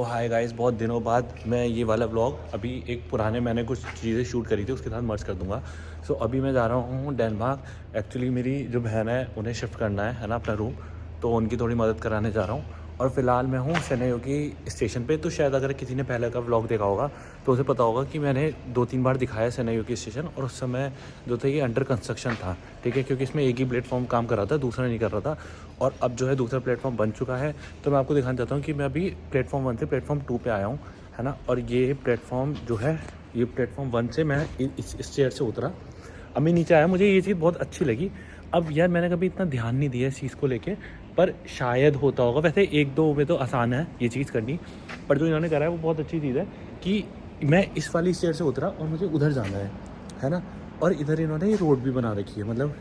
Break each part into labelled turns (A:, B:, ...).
A: तो hi guys, बहुत दिनों बाद मैं ये वाला व्लॉग अभी एक पुराने मैंने कुछ चीज़ें शूट करी थी उसके साथ मर्ज कर दूंगा। सो अभी मैं जा रहा हूँ डेनमार्क। एक्चुअली मेरी जो बहन है उन्हें शिफ्ट करना है ना अपना रूम, तो उनकी थोड़ी मदद कराने जा रहा हूँ। और फिलहाल मैं हूँ सेनायोगी स्टेशन पे। तो शायद अगर किसी ने पहले का व्लॉग देखा होगा तो उसे पता होगा कि मैंने 2-3 बार दिखाया सेनायोगी स्टेशन। और उस समय जो था ये अंडर कंस्ट्रक्शन था, ठीक है, क्योंकि इसमें एक ही प्लेटफॉर्म काम कर रहा था, दूसरा नहीं कर रहा था। और अब जो है दूसरा प्लेटफॉर्म बन चुका है। तो मैं आपको दिखाना चाहता हूँ कि मैं अभी प्लेटफॉर्म 1 से प्लेटफॉर्म 2 पे आया हूँ, है ना। और ये प्लेटफॉर्म जो है, ये प्लेटफॉर्म 1 से मैं इस चेयर से उतरा, अभी नीचे आया। मुझे ये चीज़ बहुत अच्छी लगी। अब यार मैंने कभी इतना ध्यान नहीं दिया इस चीज़ को लेके, पर शायद होता होगा। वैसे 1-2 में तो आसान है ये चीज़ करनी, पर जो इन्होंने करा है वो बहुत अच्छी चीज़ है कि मैं इस वाली स्टेयर से उतरा और मुझे उधर जाना है ना। और इधर इन्होंने ये रोड भी बना रखी है, मतलब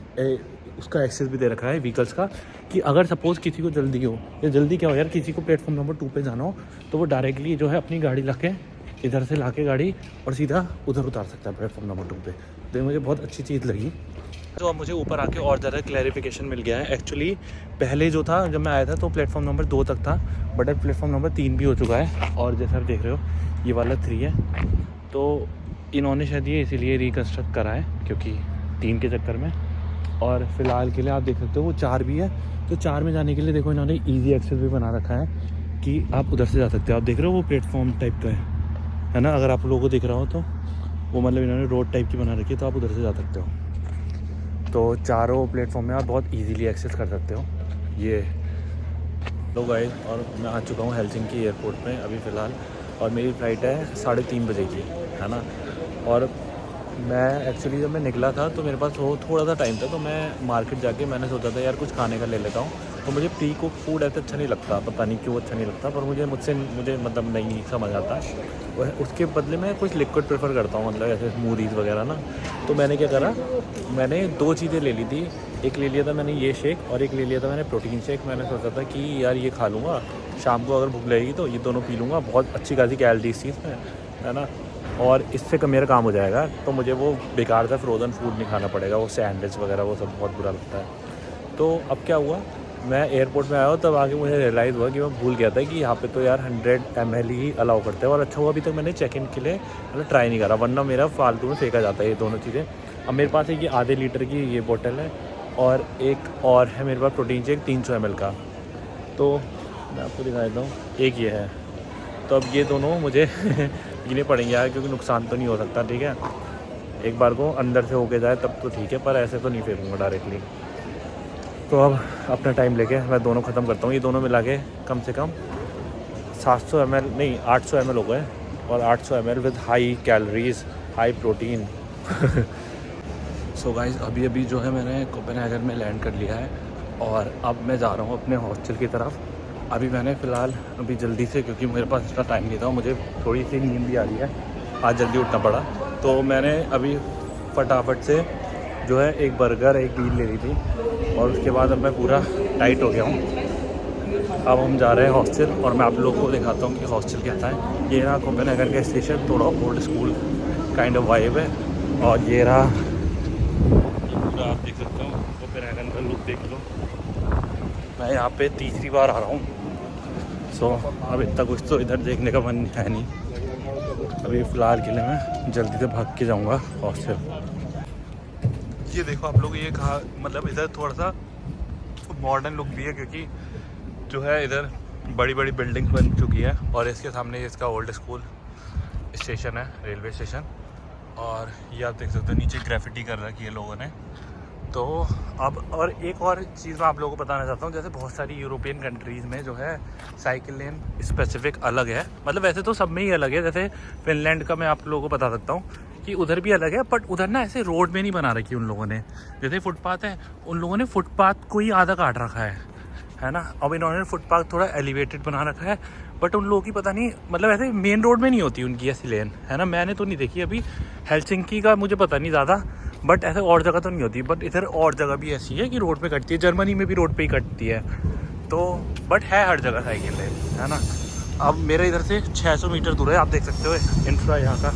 A: उसका एक्सेस भी दे रखा है व्हीकल्स का, कि अगर सपोज़ किसी को जल्दी हो, या जल्दी क्या हो यार, किसी को प्लेटफॉर्म नंबर 2 पे जाना हो तो वो डायरेक्टली जो है अपनी गाड़ी ला के इधर से ला के गाड़ी और सीधा उधर उतार सकता है प्लेटफॉर्म नंबर 2 पे। तो ये मुझे बहुत अच्छी चीज़ लगी। तो अब मुझे ऊपर आके और ज़्यादा क्लैरिफिकेशन मिल गया है। एक्चुअली पहले जो था, जब मैं आया था तो प्लेटफॉर्म नंबर 2 तक था, बट अब प्लेटफॉर्म नंबर 3 भी हो चुका है। और जैसा आप देख रहे हो ये वाला 3 है। तो इन्होंने शायद ये इसीलिए रिकन्स्ट्रक्ट करा है क्योंकि 3 के चक्कर में। और फिलहाल के लिए आप देख सकते हो वो 4 भी है। तो 4 में जाने के लिए देखो इन्होंने ईजी एक्सेस भी बना रखा है कि आप उधर से जा सकते हो। आप देख रहे हो वो प्लेटफॉर्म टाइप का है ना, अगर आप लोगों को दिख रहा हो तो वो मतलब इन्होंने रोड टाइप की बना रखी है, तो आप उधर से जा सकते हो। तो चारों प्लेटफॉर्म में आप बहुत इजीली एक्सेस कर सकते हो। ये तो गाइस, और मैं आ चुका हूँ हेलसिंकी एयरपोर्ट में अभी फ़िलहाल। और मेरी फ़्लाइट है 3:30 बजे की, है ना। और मैं एक्चुअली जब मैं निकला था तो मेरे पास वो थोड़ा सा टाइम था, तो मैं मार्केट जाके मैंने सोचा था यार कुछ खाने का ले लेता हूँ। तो मुझे प्री कुक फूड ऐसे अच्छा नहीं लगता, पता नहीं क्यों अच्छा नहीं लगता, पर मुझे मतलब नहीं समझ आता। उसके बदले में कुछ लिक्विड प्रेफर करता हूँ, मतलब ऐसे स्मूदीज़ वगैरह ना। तो मैंने क्या करा, मैंने 2 चीज़ें ले ली थी। एक ले लिया था मैंने ये शेक, और एक ले लिया था मैंने प्रोटीन शेक। मैंने सोचा था कि यार ये खा लूँगा, शाम को अगर भूख लगेगी तो ये दोनों पी लूँगा। बहुत अच्छी खासी कैलोरी इस चीज़ में, है ना। और इससे मेरा काम हो जाएगा। तो मुझे वो बेकार सा फ्रोज़न फूड नहीं खाना पड़ेगा, वो सैंडविच वगैरह वो सब बहुत बुरा लगता है। तो अब क्या हुआ, मैं एयरपोर्ट में आया हूँ तब आगे मुझे रियलाइज़ हुआ कि मैं भूल गया था कि यहाँ पे तो यार 100 ml ही अलाउ करते हैं। और अच्छा हुआ अभी तक मैंने चेक इन के लिए मतलब ट्राई नहीं करा, वरना मेरा फालतू में फेंका जाता है ये दोनों चीज़ें। अब मेरे पास एक ये आधे लीटर की ये बोतल है, और एक और है मेरे पास प्रोटीन शेक 300 ml का। तो मैं आपको दिखा देता हूँ, एक ये है। तो अब ये दोनों मुझे पीने पड़ेंगे यार, क्योंकि नुकसान तो नहीं हो सकता, ठीक है। एक बार को अंदर से होके जाए तब तो ठीक है, पर ऐसे तो नहीं फेंकूँगा डायरेक्टली। तो अब अपना टाइम लेके मैं दोनों ख़त्म करता हूँ। ये दोनों मिला के कम से कम 700 ml नहीं 800 ml हो गए, और 800 ml with high calories, high protein. So guys, अभी जो है मैंने कोपेनहेगन में लैंड कर लिया है, और अब मैं जा रहा हूँ अपने हॉस्टल की तरफ। अभी मैंने फ़िलहाल अभी जल्दी से, क्योंकि मेरे पास इतना टाइम नहीं था, मुझे थोड़ी सी नींद भी आ रही है, आज जल्दी उठना पड़ा। तो मैंने अभी फटाफट से जो है एक बर्गर एक मील ले ली थी, और उसके बाद अब मैं पूरा टाइट हो गया हूँ। अब हम जा रहे हैं हॉस्टल, और मैं आप लोगों को दिखाता हूँ कि हॉस्टल कैसा है। ये रहा कोपेनहेगन का स्टेशन, थोड़ा old school kind of vibe है। और ये रहा पूरा, आप देख सकते हो कोपेनहेगन का लुक देख लो। मैं यहाँ पे तीसरी बार आ रहा हूँ। सो अब इतना कुछ तो इधर देखने का मन है नहीं। अभी फ़िलहाल के लिए मैं जल्दी से भाग के जाऊँगा हॉस्टल। ये देखो आप लोग, ये कहा मतलब इधर थोड़ा सा मॉडर्न लुक भी है, क्योंकि जो है इधर बड़ी बड़ी बिल्डिंग्स बन चुकी है, और इसके सामने इसका ओल्ड स्कूल स्टेशन है, रेलवे स्टेशन। और ये आप देख सकते हो नीचे ग्रेफिटी कर रखी है लोगों ने। तो अब और एक और चीज़ मैं आप लोगों को बताना चाहता हूँ, जैसे बहुत सारी यूरोपियन कंट्रीज़ में जो है साइकिल लेन स्पेसिफिक अलग है, मतलब वैसे तो सब में ही अलग है। जैसे फिनलैंड का मैं आप लोगों को बता सकता हूँ कि उधर भी अलग है, बट उधर ना ऐसे रोड में नहीं बना रखी उन लोगों ने। जैसे फुटपाथ है, उन लोगों ने फुटपाथ को ही आधा काट रखा है ना। अब इन्होंने फुटपाथ थोड़ा एलिवेटेड बना रखा है, बट उन लोगों की पता नहीं, मतलब ऐसे मेन रोड में नहीं होती उनकी ऐसी लेन, है ना। मैंने तो नहीं देखी अभी, हेलसिंकी का मुझे पता नहीं ज़्यादा, बट ऐसे और जगह तो नहीं होती। बट इधर और जगह भी ऐसी है कि रोड पे कटती है, जर्मनी में भी रोड पे ही कटती है। तो बट है हर जगह साइकिल लेन, है ना। अब मेरे इधर से 600 मीटर दूर है, आप देख सकते हो इंफ्रा यहाँ का।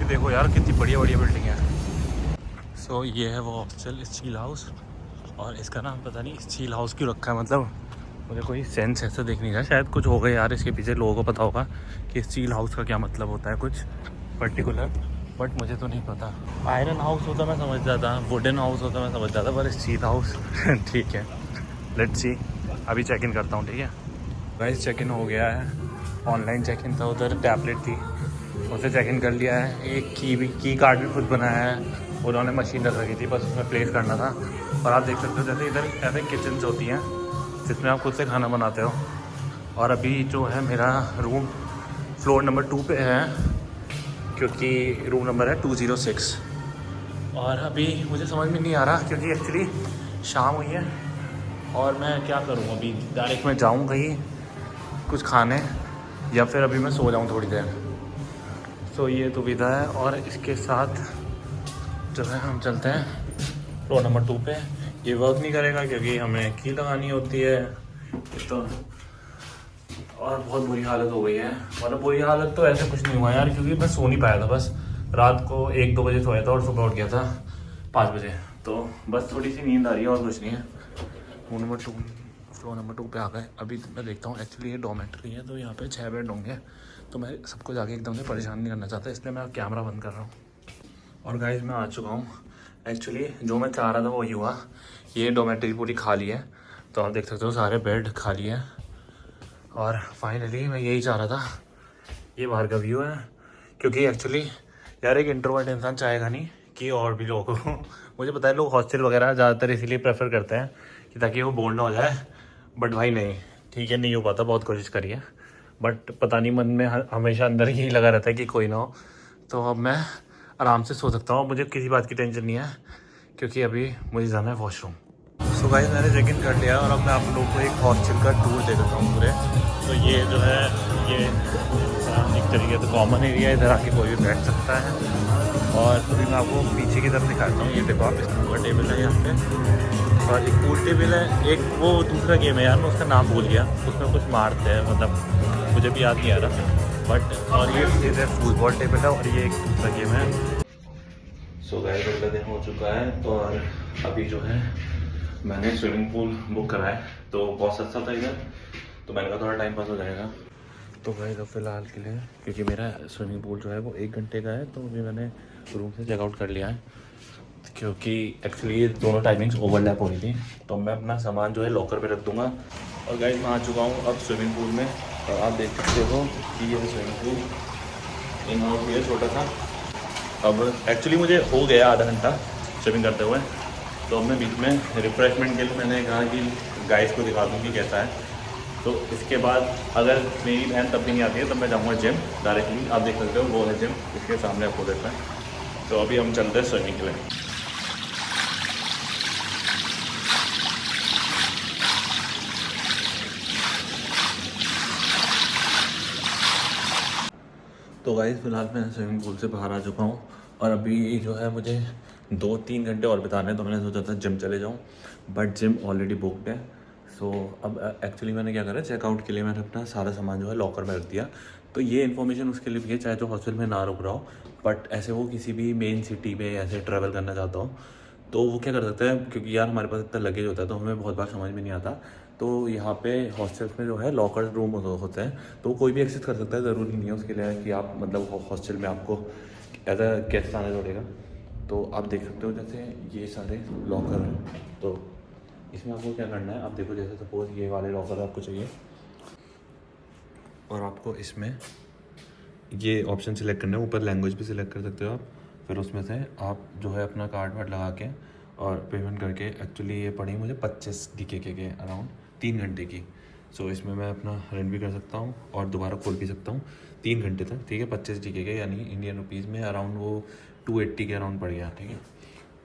A: ये देखो यार कितनी बढ़िया बढ़िया बिल्डिंग है। सो ये है वो हॉस्टल स्टील हाउस, और इसका नाम पता नहीं स्टील हाउस क्यों रखा है, मतलब मुझे कोई सेंस ऐसा दिख नहीं रहा, शायद कुछ होगा यार इसके पीछे, लोगों को पता होगा कि स्टील हाउस का क्या मतलब होता है कुछ पर्टिकुलर, बट मुझे तो नहीं पता। आयरन हाउस होता मैं समझ जाता, वुडन हाउस होता मैं समझ जाता, पर स्टील हाउस ठीक है, लेट्स सी। अभी चेक इन करता हूँ, ठीक है गाइस। चेक इन हो गया है, ऑनलाइन चेक इन था, उधर टैबलेट थी, उसे चेक इन कर लिया है। एक की कार्ड भी खुद बनाया है, उन्होंने मशीन रख रखी थी, बस उसमें प्लेस करना था। और आप देख सकते हो जैसे इधर ऐसे किचन्स होती हैं जिसमें आप खुद से खाना बनाते हो। और अभी जो है मेरा रूम फ्लोर नंबर 2 पे है, क्योंकि रूम नंबर है 206। और अभी मुझे समझ में नहीं आ रहा क्योंकि एक्चुअली शाम हुई है और मैं क्या करूँ अभी, डायरेक्ट मैं जाऊँ कहीं कुछ खाने या फिर अभी मैं सो जाऊँ थोड़ी देर। तो ये दुविधा है। और इसके साथ जो है हम चलते हैं फ्लोर नंबर 2 पे। ये वर्क नहीं करेगा क्योंकि हमें की लगानी होती है तो। और बहुत बुरी हालत हो गई है, मतलब बुरी हालत तो ऐसे कुछ नहीं हुआ यार, क्योंकि मैं सो नहीं पाया था, बस रात को 1-2 बजे सोया था और सुबह उठ गया था 5 बजे, तो बस थोड़ी सी नींद आ रही है और कुछ नहीं है। फ्लोर नंबर 2 पे आ गए। अभी मैं देखता हूँ, एक्चुअली ये डॉर्मेट्री है तो यहाँ पे 6 बेड होंगे, तो मैं सबको जाके एकदम से परेशान नहीं करना चाहता, इसलिए मैं कैमरा बंद कर रहा हूँ। और गाइस मैं आ चुका हूँ। एक्चुअली जो मैं चाह रहा था वही हुआ, ये डॉर्मेट्री पूरी खाली है, तो आप देख सकते हो सारे बेड खाली हैं। और फाइनली मैं यही चाह रहा था, ये बाहर का व्यू है, क्योंकि एक्चुअली यार एक इंट्रोवर्ट इंसान चाहेगा नहीं कि और भी लोगों को मुझे पता है लोग हॉस्टल वगैरह ज़्यादातर इसीलिए प्रेफर करते हैं कि ताकि वो बोर ना हो जाए, बट भाई नहीं, ठीक है, नहीं हो पाता, बहुत कोशिश करी है, बट पता नहीं मन में हमेशा अंदर यही लगा रहता है कि कोई ना हो। तो अब मैं आराम से सो सकता हूँ, मुझे किसी बात की टेंशन नहीं है, क्योंकि अभी मुझे जाना है वॉशरूम। सो गाइस मैंने चेक इन कर लिया और अब मैं आप लोगों को एक हॉस्टल का टूर दे देता हूँ पूरे। तो ये जो है ये एक तरीके से कॉमन एरिया, इधर आके कोई भी बैठ सकता है। और अभी मैं आपको पीछे की तरफ दिखाता हूँ, ये देखो आप, स्नूकर टेबल है यहाँ पे, और एक पूल टेबल है, एक वो दूसरा गेम है यार मैं उसका नाम भूल गया, उसमें कुछ मारते हैं, मतलब मुझे भी याद नहीं आ रहा, बट और ये इधर फुटबॉल टेबल है और ये एक दूसरा गेम है। सो गाइस अगला दिन हो चुका है और अभी जो है मैंने स्विमिंग पूल बुक करा है, तो बहुत सस्ता था इधर, तो मैंने कहा थोड़ा टाइम पास हो जाएगा। तो गाइस अब फिलहाल के लिए, क्योंकि मेरा स्विमिंग पूल जो है वो 1 घंटे का है, तो अभी मैंने रूम से चेकआउट कर लिया है, क्योंकि एक्चुअली ये दोनों टाइमिंग्स ओवरलैप हो रही थी। तो मैं अपना सामान जो है लॉकर पे रख दूँगा। और गाइस मैं आ चुका हूँ अब स्विमिंग पूल में, और आप देख सकते हो कि ये स्विमिंग पूल इन हाउस है छोटा सा। अब एक्चुअली मुझे हो गया आधा घंटा स्विमिंग करते हुए, तो अब मैं बीच में रिफ्रेशमेंट के लिए मैंने कहा कि गाइस को दिखा दूँ कि कैसा है। तो इसके बाद अगर मेरी बहन तब भी नहीं आती है तब मैं जाऊँगा जिम डायरेक्टली, आप देख सकते हो वो है जिम, इसके सामने आपको देखना है। तो अभी हम चलते हैं स्विमिंग के लिए। तो गाइस फिलहाल मैं स्विमिंग पूल से बाहर आ चुका हूँ और अभी जो है मुझे 2-3 घंटे और बिताने हैं, तो मैंने सोचा था जिम चले जाऊँ, बट जिम ऑलरेडी बुकड है। सो अब एक्चुअली मैंने क्या करा, चेकआउट के लिए मैंने अपना सारा सामान जो है लॉकर में रख दिया। तो ये इन्फॉर्मेशन उसके लिए भी है, चाहे जो हॉस्टल में ना रुक रहा हो, बट ऐसे वो किसी भी मेन सिटी में ऐसे ट्रैवल करना चाहता हो तो वो क्या कर सकता है, क्योंकि यार हमारे पास इतना लगेज होता है तो हमें बहुत बार समझ में नहीं आता। तो यहाँ पे हॉस्टल्स में जो है लॉकर रूम होते हैं, तो कोई भी एक्सेस कर सकता है, ज़रूरी नहीं है उसके लिए कि आप मतलब हॉस्टल में आपको एज अ गेस्ट आने पड़ेगा। तो आप देख सकते हो जैसे ये सारे लॉकर हैं, तो इसमें आपको क्या करना है, आप देखो जैसे सपोज ये वाले लॉकर आपको चाहिए और आपको इसमें ये ऑप्शन सिलेक्ट करना है, ऊपर लैंग्वेज भी सिलेक्ट कर सकते हो आप, फिर उसमें से आप जो है अपना कार्ड वार्ड लगा के और पेमेंट करके। एक्चुअली ये पड़ी मुझे 25 DK के अराउंड 3 घंटे की। सो इसमें मैं अपना रेंट भी कर सकता हूँ और दोबारा खोल भी सकता हूँ 3 घंटे तक, ठीक है। 25 DK के यानी इंडियन रुपीज़ में अराउंड वो 280 के अराउंड पड़ गया, ठीक है।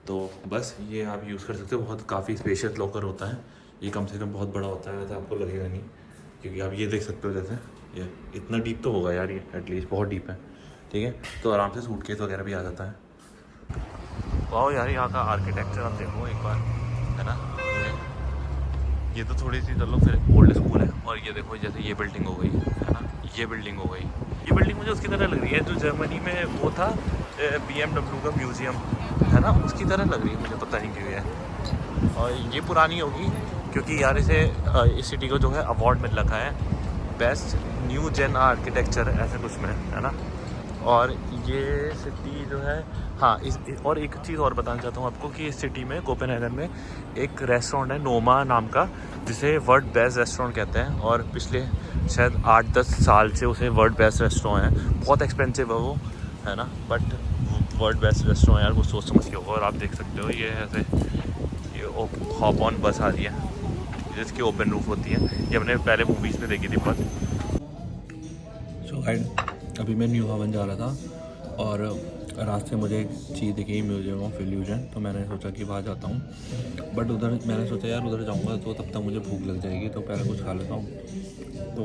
A: तो बस ये आप यूज़ कर सकते हो, बहुत काफ़ी स्पेशियस लॉकर होता है ये, कम से कम बहुत बड़ा होता है, वैसे आपको लगेगा नहीं, क्योंकि आप ये देख सकते हो जैसे ये इतना डीप तो होगा यार, ये एटलीस्ट बहुत डीप है, ठीक है। तो आराम से सूटकेस वगैरह भी आ जाता है। वाह यार यहाँ का आर्किटेक्चर आप देखो एक बार, है ना। ये तो थोड़ी सी चलो फिर ओल्ड स्कूल है, और ये देखो जैसे ये बिल्डिंग हो गई है ना, ये बिल्डिंग हो गई, ये बिल्डिंग मुझे उसकी तरह लग रही है जो जर्मनी में वो था BMW का म्यूज़ियम, है ना, उसकी तरह लग रही है मुझे, पता नहीं क्यों है। और ये पुरानी होगी क्योंकि यार इस सिटी को जो है अवार्ड मिल रखा है बेस्ट न्यू जेन आर्किटेक्चर ऐसे कुछ में, है ना। और ये सिटी जो है, हाँ और एक चीज़ और बताना चाहता हूँ आपको कि इस सिटी में कोपेनहेगन में एक रेस्टोरेंट है नोमा नाम का, जिसे वर्ल्ड बेस्ट रेस्टोरेंट कहते हैं। और पिछले शायद 8-10 साल से उसे वर्ल्ड बेस्ट रेस्टोरेंट है। बहुत एक्सपेंसिव है वो, है ना, बट वर्ल्ड बेस्ट रेस्टोरेंट यार वो सोच समझ के होगा। और आप देख सकते हो ये ऐसे ये हॉप ऑन बस आ रही है जिसकी ओपन रूफ होती है। ये हमने पहले मूवीज़ में देखी थी बस। सो गाइड अभी मैं न्यू हावन जा रहा था और रास्ते में मुझे एक चीज़ दिखी म्यूजियम ऑफ इल्यूजन, तो मैंने सोचा कि वहाँ जाता हूँ। बट उधर मैंने सोचा यार उधर जाऊँगा तो तब तक मुझे भूख लग जाएगी, तो पहले कुछ खा लेता हूँ। तो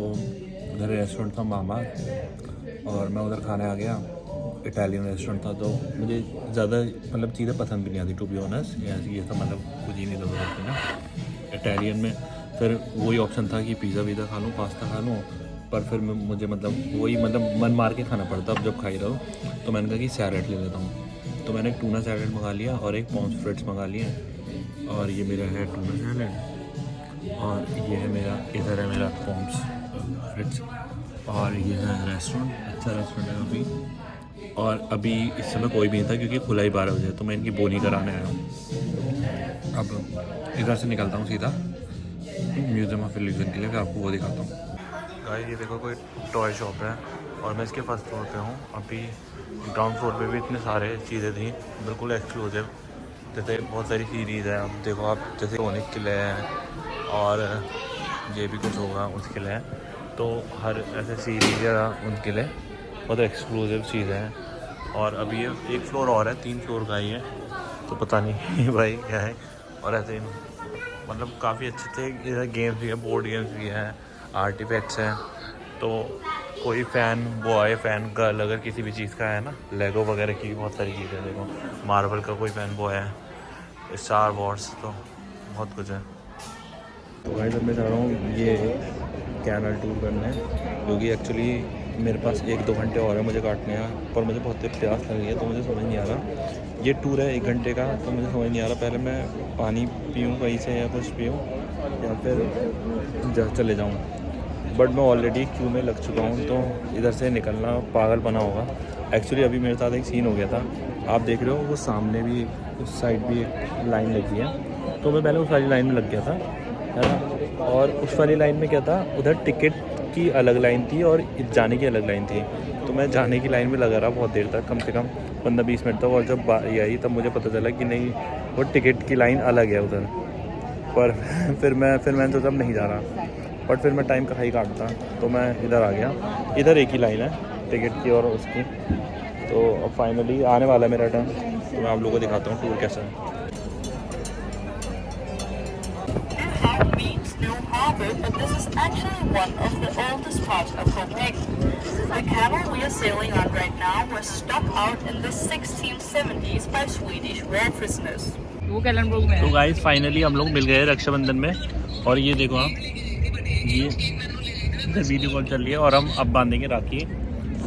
A: उधर रेस्टोरेंट था मामा और मैं उधर खाने आ गया। इटालियन रेस्टोरेंट था, तो मुझे ज़्यादा मतलब चीज़ें पसंद भी नहीं आती टू बी ऑनेस्ट। ये सब मतलब कुछ ही नहीं ज़रूरत थी ना इटालियन में। फिर वही ऑप्शन था कि पिज़्ज़ा वीज़ा खा लूँ, पास्ता खा लूँ, पर फिर मुझे मतलब वही मतलब मन मार के खाना पड़ता अब जब खा ही रहा हूँ। तो मैंने कहा कि सैलेड ले लेता हूँ, तो मैंने एक टूना सैलेड मंगा लिया और एक पॉन्स फ्रेट्स मंगा लिए। और ये मेरा है टूना सैलेड और ये है मेरा, इधर है मेरा पॉन्स फ्रेट्स। और ये है रेस्टोरेंट, अच्छा रेस्टोरेंट है अभी। और अभी इस समय कोई भी नहीं था क्योंकि खुला ही 12 बजे, तो मैं इनकी बोनी कराने आया हूँ। अब इधर से निकलता हूँ सीधा म्यूज़ियम ऑफ इल्यूजन के लिए, फिर आपको वो दिखाता हूँ। गाइस ये देखो कोई टॉय शॉप है और मैं इसके फर्स्ट फ्लोर पे हूँ। अभी ग्राउंड फ्लोर पे भी इतने सारे चीज़ें थी बिल्कुल एक्सक्लूसिव, जैसे बहुत सारी सीरीज़ है। अब देखो आप, जैसे सोनिक किले हैं और ये भी कुछ होगा उसके लिए, तो हर ऐसे सीरीज़ या उनके लिए बहुत एक्सक्लूसिव चीज़ें हैं। और अभी ये एक फ्लोर और है, 3 फ्लोर का ही है, तो पता नहीं भाई क्या है। और ऐसे मतलब काफ़ी अच्छे थे इधर, गेम्स भी है, बोर्ड गेम्स भी हैं, आर्टिफैक्ट्स हैं। तो कोई फ़ैन बॉय फ़ैन गर्ल अगर किसी भी चीज़ का है ना, लेगो वगैरह की बहुत सारी चीज़ें, देखो मार्वल का कोई फ़ैन बॉय है, स्टार वॉर्स, तो बहुत कुछ है। तो भाई जब मैं जा रहा हूँ ये कैनल टूर करने, क्योंकि एक्चुअली मेरे पास 1-2 घंटे और है मुझे काटने हैं, पर मुझे बहुत प्यास लग रही है, तो मुझे समझ नहीं आ रहा। ये टूर है 1 घंटे का, तो मुझे समझ नहीं आ रहा पहले मैं पानी पीऊँ कहीं से या कुछ पीऊँ या फिर चले जाऊँ। बट मैं ऑलरेडी क्यू में लग चुका हूँ, तो इधर से निकलना पागल बना होगा। एक्चुअली अभी मेरे साथ एक सीन हो गया था, आप देख रहे हो वो सामने भी उस साइड भी एक लाइन लगी है, तो मैं पहले उस वाली लाइन में लग गया था, है ना। और उस वाली लाइन में क्या था, उधर टिकट की अलग लाइन थी और जाने की अलग लाइन थी, तो मैं जाने की लाइन में लगा रहा बहुत देर तक, कम से कम 15-20 मिनट तक। और जब बारी आई तब मुझे पता चला कि नहीं वो टिकट की लाइन अलग है उधर। पर फिर मैंने सोचा अब नहीं जा रहा, बट फिर मैं टाइम कहाँ ही काटता, तो मैं इधर आ गया। इधर एक ही लाइन है टिकट की और उसकी, तो अब फाइनली आने वाला है मेरा टर्न, तो मैं आप लोगों को दिखाता हूँ टूर कैसा है।
B: But this is actually one of the oldest parts of Copenhagen. The canal we are sailing on right now was stuck out in the 1670s by Swedish war prisoners.
C: वो कैलनबर्ग में है।
A: तो गाइस फाइनली हम लोग मिल गए रक्षाबंधन में, और ये देखो आप, ये इधर वीडियो कॉल चल रही है और हम अब बांधेंगे राखी।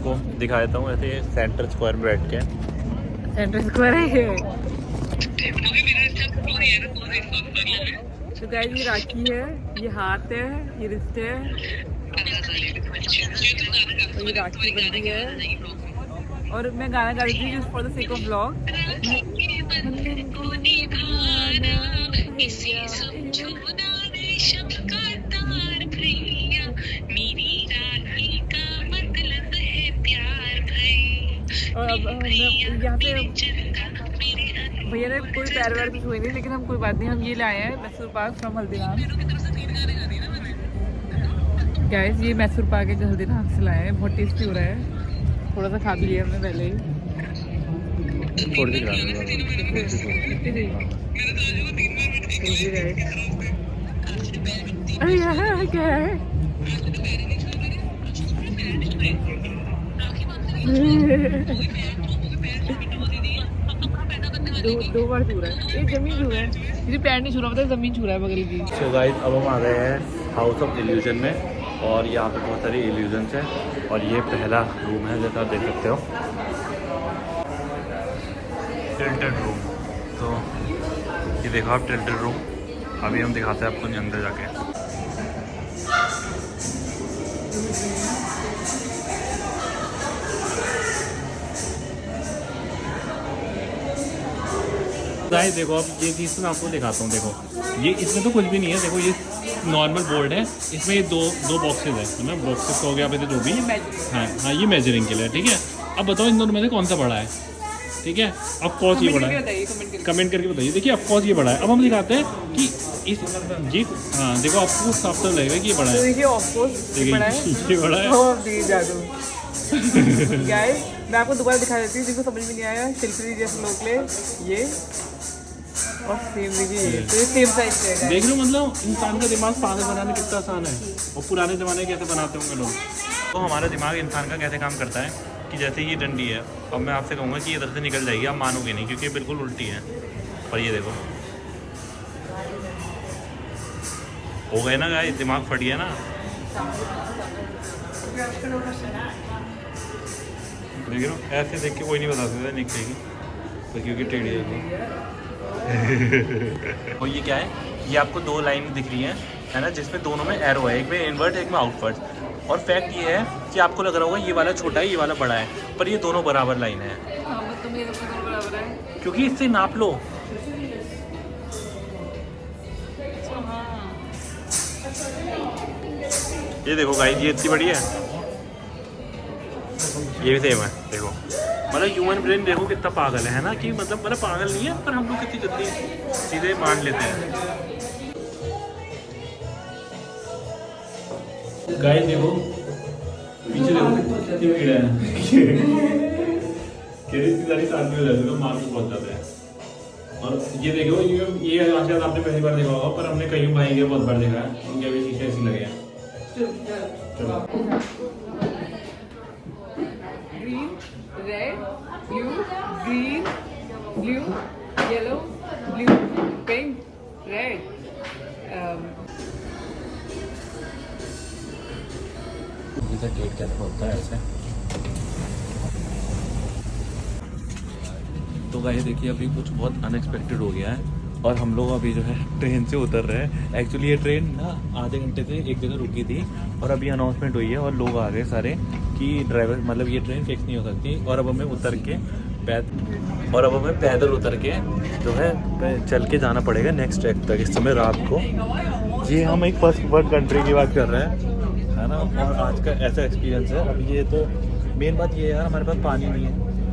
A: को दिखा देता हूँ ऐसे सेंटर स्क्वायर में बैठ के।
C: सेंटर स्क्वायर है ये। तो गाइस ये राखी है, ये हाथ है, ये रिश्ते है, और ये राखी बंधी है। और मैं गाना गा रही थी just for the sake of vlog. और अब हम यहाँ पे भैया ने कोई पैर वैर कुछ हुई नहीं, लेकिन हम कोई बात नहीं, हम ये लाए हैं मैसूर पाक फ्रॉम हल्दीराम। गाइस ये मैसूर पाक है जो हल्दीराम से लाए हैं, बहुत टेस्टी हो रहा है। थोड़ा सा खा भी लिया हमने पहले ही। अरे यार क्या है दो बार छू रहा है, एक जमीन छू रहा है, मुझे पैर नहीं छू रहा, मतलब जमीन छू रहा है बगल की।
A: सो गाइस अब हम आ गए हैं हाउस ऑफ इल्यूजन में, और यहाँ पे बहुत सारे इल्यूजन्स हैं, और ये पहला रूम है जैसा आप देख सकते हो, टिल्टेड रूम। तो ये देखो आप टिल्टेड रूम, अभी हम दिखाते हैं आपको अंदर जाके। गाइस देखो अब ये चीज़ मैं आपको दिखाता हूँ। देखो ये इसमें तो कुछ भी नहीं है। देखो ये नॉर्मल बोर्ड है, इसमें ये दो बॉक्सेज है ना, बॉक्सेस हो गया पे जो भी। हाँ ये मेजरिंग के लिए, ठीक है। अब बताओ इन दोनों में से कौन सा बड़ा है, ठीक है। अब कौन ये बड़ा है, कमेंट करके बताइए। देखिए अब कौन ये बड़ा है। अब हम दिखाते हैं कि इस जी हाँ देखो आपको साफ तो लगेगा कि ये बड़ा है।
C: देखिए ऑफकोर्स
A: ये बड़ा है।
C: जादू गाइस मैं आपको दोबारा दिखा देती हूँ, जिनको समझ में नहीं आया शिल्पी जैसे लोग ले ये और सेम देखिए ये, तो ये सेम साइज का है।
A: देख लो मतलब इंसान का दिमाग पागल बनाना कितना आसान है, और पुराने ज़माने कैसे बनाते होंगे लोग। तो हमारा दिमाग इंसान का कैसे काम करता है कि जैसे ये डंडी है, अब मैं आपसे कहूँगा कि इधर से निकल जाएगी, आप मानोगे नहीं क्योंकि बिल्कुल उल्टी है। पर ये देखो हो गए ना गाइस, दिमाग फट गया ना। देख लो ऐसे देख के कोई नहीं बता सकता निकलेगी तो, क्योंकि टेढ़ी है। और ये क्या है, ये आपको दो लाइन दिख रही है ना, जिसमें दोनों में एरो है, एक में इनवर्ट एक में आउटवर्ट। और फैक्ट ये है कि आपको लग रहा होगा ये वाला छोटा है ये वाला बड़ा है, पर ये दोनों बराबर लाइन है।
C: बराबर है
A: क्योंकि इससे नाप लो। ये देखो गाइस ये इतनी बड़ी है, ये भी सेम है। देखो मतलब ह्यूमन ब्रेन देखो कितना पागल है ना, कि मतलब पागल नहीं है, पर हम लोग कितनी जल्दी सीधे मान लेते हैं। गाइस देखो पीछे देखो कितनी भीड़ है। इतनी सारी शादी हो जाती है तो मान को पहुंच जाते हैं। और ये देखो ये आजकल आपने पहली बार देखा होगा, पर हमने कई भाई के बहुत बार देखा है, उनके भी शीशे ऐसे लगे हैं। चलो
C: green red blue green blue yellow blue pink red
A: gate कैसे होता है ऐसे। तो गाइस देखिए अभी कुछ बहुत अनएक्सपेक्टेड हो गया है, और हम लोग अभी जो है ट्रेन से उतर रहे हैं। एक्चुअली ये ट्रेन ना आधे घंटे से एक जगह रुकी थी, और अभी अनाउंसमेंट हुई है और लोग आ गए सारे कि ड्राइवर मतलब ये ट्रेन फिक्स नहीं हो सकती। और अब हमें उतर के पैदल उतर के जो है चल के जाना पड़ेगा नेक्स्ट ट्रैक तक, इस समय रात को। ये हम एक फर्स्ट वर्ल्ड कंट्री की बात कर रहे हैं, है ना। और आज का ऐसा एक्सपीरियंस है। अब ये तो मेन बात ये है यार, हमारे पास पानी नहीं है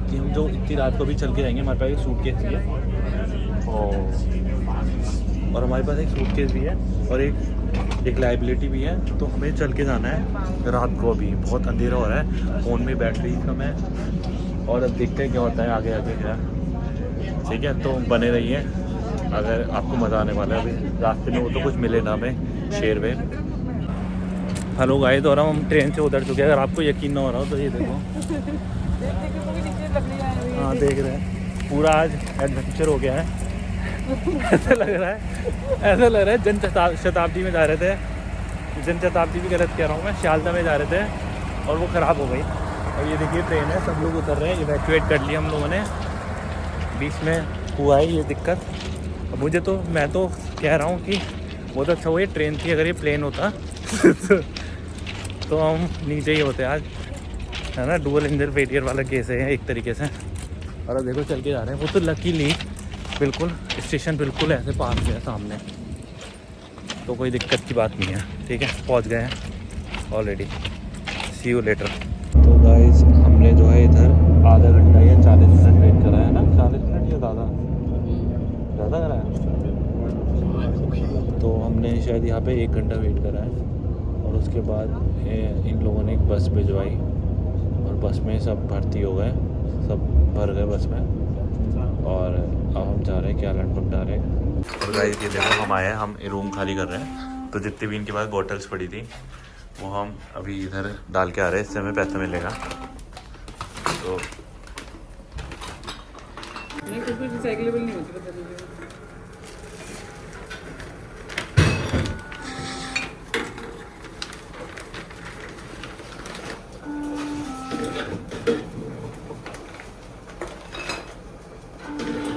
A: कि हम जो इतनी रात को भी चल के जाएंगे। हमारे पास एक सूटकेस भी है, और हमारे पास एक सूटकेस भी है, और एक लाइबिलिटी भी है। तो हमें चल के जाना है रात को। अभी बहुत अंधेरा हो रहा है, फ़ोन में बैटरी कम है, और अब देखते हैं क्या होता है आगे आगे क्या। ठीक है तो बने रहिए, अगर आपको मज़ा आने वाला है। अभी रास्ते में वो तो कुछ मिले ना हमें शेर वे। हेलो गाइस, और हम ट्रेन से उतर चुके हैं। अगर आपको यकीन ना हो रहा हो तो ये देखो। हाँ देख रहे हैं, पूरा आज एडवेंचर हो गया है। ऐसा लग रहा है जन शताब्दी में जा रहे थे। जन शताब्दी भी गलत कह रहा हूँ मैं, शालदा में जा रहे थे और वो ख़राब हो गई। और ये देखिए ट्रेन है, सब लोग उतर रहे हैं। इवैक्यूएट कर लिया हम लोगों ने, बीच में हुआ है ये दिक्कत। मुझे तो मैं तो कह रहा हूँ कि बहुत अच्छा हुआ ये ट्रेन थी, अगर ये प्लेन होता तो हम नीचे ही होते आज, है ना। डुअल इंजन फेलियर वाला केस है एक तरीके से। और अब देखो चल के जा रहे हैं। वो तो लकीली बिल्कुल स्टेशन बिल्कुल ऐसे पास है सामने, तो कोई दिक्कत की बात नहीं है। ठीक है पहुंच गए हैं ऑलरेडी। See you later. तो गाइस हमने जो है इधर आधा घंटा या 40 मिनट वेट करा है ना, 40 मिनट या ज़्यादा करा है। तो हमने शायद यहाँ पे 1 घंटा वेट करा है, और उसके बाद इन लोगों ने एक बस भिजवाई, और बस में सब भर्ती हो गए, सब भर गए बस में। और अब हम जा रहे हैं क्या लंडा रहे। और गाइस ये देखो हम आए हैं, हम रूम खाली कर रहे हैं। तो जितनी भी इनके पास बॉटल्स पड़ी थी वो हम अभी इधर डाल के आ रहे हैं, इससे हमें पैसा मिलेगा। तो
C: कुछ रिसाइक्लेबल नहीं होती, बता दीजिए।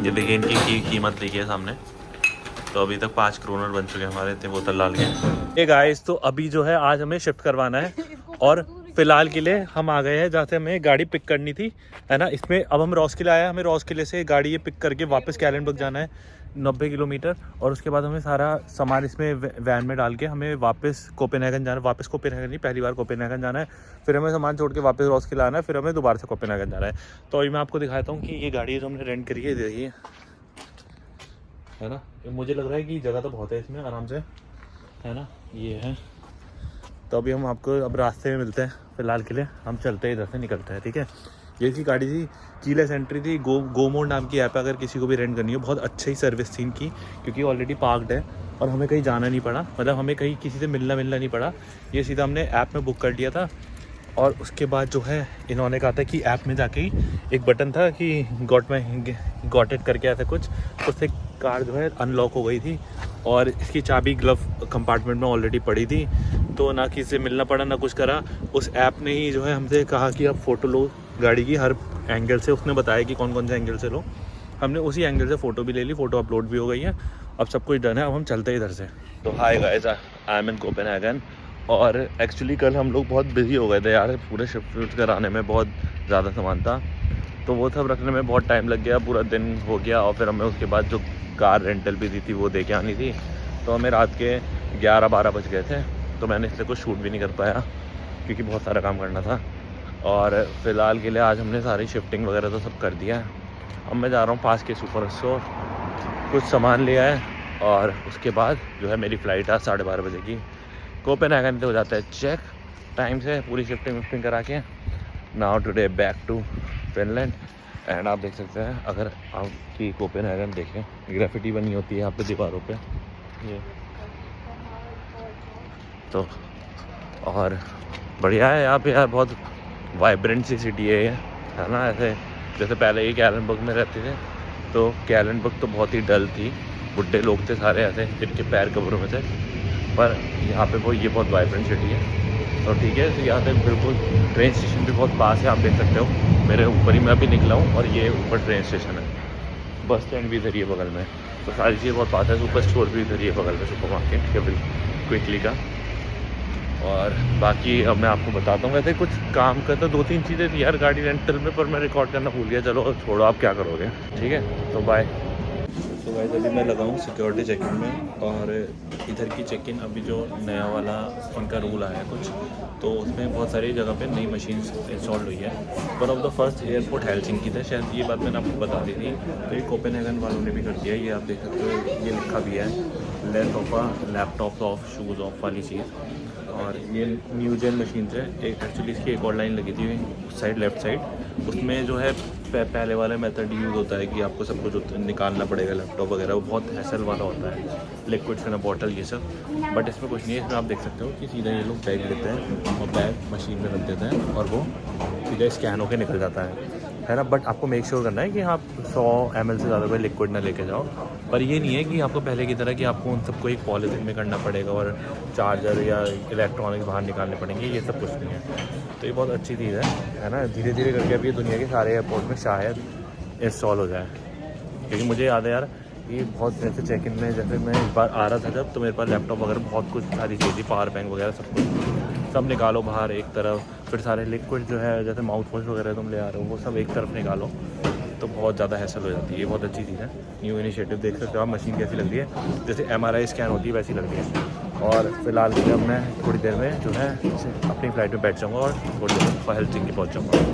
A: ये देखिए इनकी कीमत देखिए सामने, तो अभी तक 5 क्रोनर बन चुके हैं हमारे इतने बोतल डाल के। ये गाइस तो अभी जो है आज हमें शिफ्ट करवाना है और फिलहाल के लिए हम आ गए हैं जहाँ से हमें गाड़ी पिक करनी थी, है ना। इसमें अब हम रॉस किले आए, हमें रॉस किले से गाड़ी ये पिक करके वापस कैलेंडबर्ग जाना है 90 किलोमीटर, और उसके बाद हमें सारा सामान इसमें वैन में डाल के हमें वापस कोपेनहेगन जाना है। वापस कोपेनहेगन नहीं, पहली बार कोपेनहेगन जाना है, फिर हमें सामान छोड़ के वापस रॉस किले आना है, फिर हमें दोबारा से कोपेनहेगन जाना है। तो अभी मैं आपको दिखाता हूँ कि ये गाड़ी जो हमने रेंट करी है देखिए, है ना। मुझे लग रहा है कि जगह तो बहुत है इसमें आराम से, है ना। ये है, तो अभी हम आपको अब रास्ते में मिलते हैं। फ़िलहाल के लिए हम चलते हैं, इधर से निकलते हैं, ठीक है। ये इसकी गाड़ी थी, कीलेस एंट्री थी। गोमोड नाम की ऐप है, अगर किसी को भी रेंट करनी हो। बहुत अच्छी सर्विस थी इनकी, क्योंकि ऑलरेडी पार्कड है और हमें कहीं जाना नहीं पड़ा, मतलब हमें कहीं किसी से मिलना नहीं पड़ा। ये सीधा हमने ऐप में बुक कर लिया था, और उसके बाद जो है इन्होंने कहा था कि ऐप में जाके ही एक बटन था कि गॉट इट करके ऐसा कुछ, उससे कार जो है अनलॉक हो गई थी, और इसकी चाबी ग्लव कंपार्टमेंट में ऑलरेडी पड़ी थी। तो ना किसी से मिलना पड़ा, ना कुछ करा। उस ऐप ने ही जो है हमसे कहा कि आप फ़ोटो लो गाड़ी की हर एंगल से। उसने बताया कि कौन कौन से एंगल से लो। हमने उसी एंगल से फ़ोटो भी ले ली, फ़ोटो अपलोड भी हो गई है। अब सब कुछ डन है, अब हम चलते हैं इधर से। तो hi guys, I am in Copenhagen. और एक्चुअली कल हम लोग बहुत बिजी हो गए थे यार, पूरे शिफ्ट कराने में बहुत ज़्यादा सामान था, तो वो सब रखने में बहुत टाइम लग गया, पूरा दिन हो गया। और फिर हमें उसके बाद जो कार रेंटल भी दी थी वो दे के आनी थी, तो हमें रात के 11-12 बज गए थे। तो मैंने इसलिए कुछ शूट भी नहीं कर पाया, क्योंकि बहुत सारा काम करना था। और फ़िलहाल के लिए आज हमने सारी शिफ्टिंग वगैरह तो सब कर दिया है। अब मैं जा रहा हूँ पास के सुपर स्टोर, कुछ सामान ले आए, और उसके बाद जो है मेरी फ़्लाइट आज 12:30 बजे की। कोपेनहेगन से हो जाता है चेक टाइम से, पूरी शिफ्टिंग करा के। Now today back to Finland. And आप देख सकते हैं, अगर आपकी कोपेनहेगन देखें, ग्राफिटी बनी होती है यहाँ पे दीवारों पे, ये तो और बढ़िया है यहाँ पे यार, बहुत वाइब्रेंट सी सिटी है ये, है ना। ऐसे जैसे पहले ये कैलेंडबर्ग में रहते थे, तो कैलेंडबर्ग तो बहुत ही डल थी, बुढ़े लोग थे सारे ऐसे जिनके पैर कब्रों में थे। पर यहाँ पे वो ये बहुत वाइब्रेंट सिटी है। तो ठीक है, तो यहाँ से बिल्कुल ट्रेन स्टेशन भी बहुत पास है, आप देख सकते हो। मेरे ऊपर ही मैं अभी निकला हूँ, और ये ऊपर ट्रेन स्टेशन है। बस स्टैंड भी इधर ही है बगल में, तो सारी चीज़ें बहुत पास है। सुपर स्टोर भी इधर ही है बगल में, सुपर मार्केट केवल क्विकली का। और बाकी अब मैं आपको बताता हूँ, वैसे कुछ काम करता 2-3 चीज़ें थी यार गाड़ी रेंटल में, पर मैं रिकॉर्ड करना भूल गया। चलो छोड़ो, आप क्या करोगे, ठीक है, तो बाय। तो गाइस अभी मैं लगा हूँ सिक्योरिटी चेक इन में, और इधर की चेक इन अभी जो नया वाला इनका रूल आया है कुछ, तो उसमें बहुत सारी जगह पे नई मशीन इंस्टॉल हुई है। One of the first airport Helsinki था शायद, ये बात मैंने आपको बता दी थी। तो ये कोपेनहेगन वालों ने भी कर दिया, ये आप देख सकते हो, ये लिखा भी है length of a laptop off shoes of वाली चीज़। और ये न्यू जेन मशीन है। एक एक्चुअली इसकी एक और लाइन लगी थी उस साइड, लेफ्ट साइड, उसमें जो है पहले वाला मेथड यूज़ होता है कि आपको सब कुछ निकालना पड़ेगा लैपटॉप वगैरह, वो बहुत हैसल वाला होता है, लिक्विड्स इन अ बॉटल ये सब। बट इसमें कुछ नहीं है, इसमें आप देख सकते हो कि सीधा ये लोग बैग लेते हैं और बैग मशीन में रख देते हैं, और वो सीधा स्कैन होकर निकल जाता है ना। बट आपको मेक श्योर करना है कि आप 100 ml से ज़्यादा कोई लिक्विड ना लेके जाओ। पर ये नहीं है कि आपको पहले की तरह कि आपको उन सबको एक पॉलीथिन में करना पड़ेगा और चार्जर या इलेक्ट्रॉनिक्स बाहर निकालने पड़ेंगे, ये सब कुछ नहीं है। तो ये बहुत अच्छी चीज़ है ना। धीरे धीरे करके अभी दुनिया के सारे एयरपोर्ट में शायद इंस्टॉल हो जाए, क्योंकि मुझे याद है यार, ये बहुत ऐसे चेक इन में, जैसे मैं एक बार आ रहा था जब, तो मेरे पास लैपटॉप वगैरह बहुत कुछ सारी चीज़ें, पावर बैंक वगैरह सब कुछ, सब निकालो बाहर एक तरफ, फिर सारे लिक्विड जो है जैसे माउथ वॉश वगैरह तुम ले आ रहे हो वो सब एक तरफ निकालो, तो बहुत ज़्यादा हैसल हो जाती है। ये बहुत अच्छी चीज़ है, न्यू इनिशिएटिव। देख सकते हो आप मशीन कैसी लग रही है, जैसे MRI स्कैन होती है वैसी लग रही है। और फिलहाल जब मैं थोड़ी देर में जो है अपनी फ़्लाइट में बैठ जाऊँगा और थोड़ी देर में हेलसिंकी पहुँच जाऊँगा।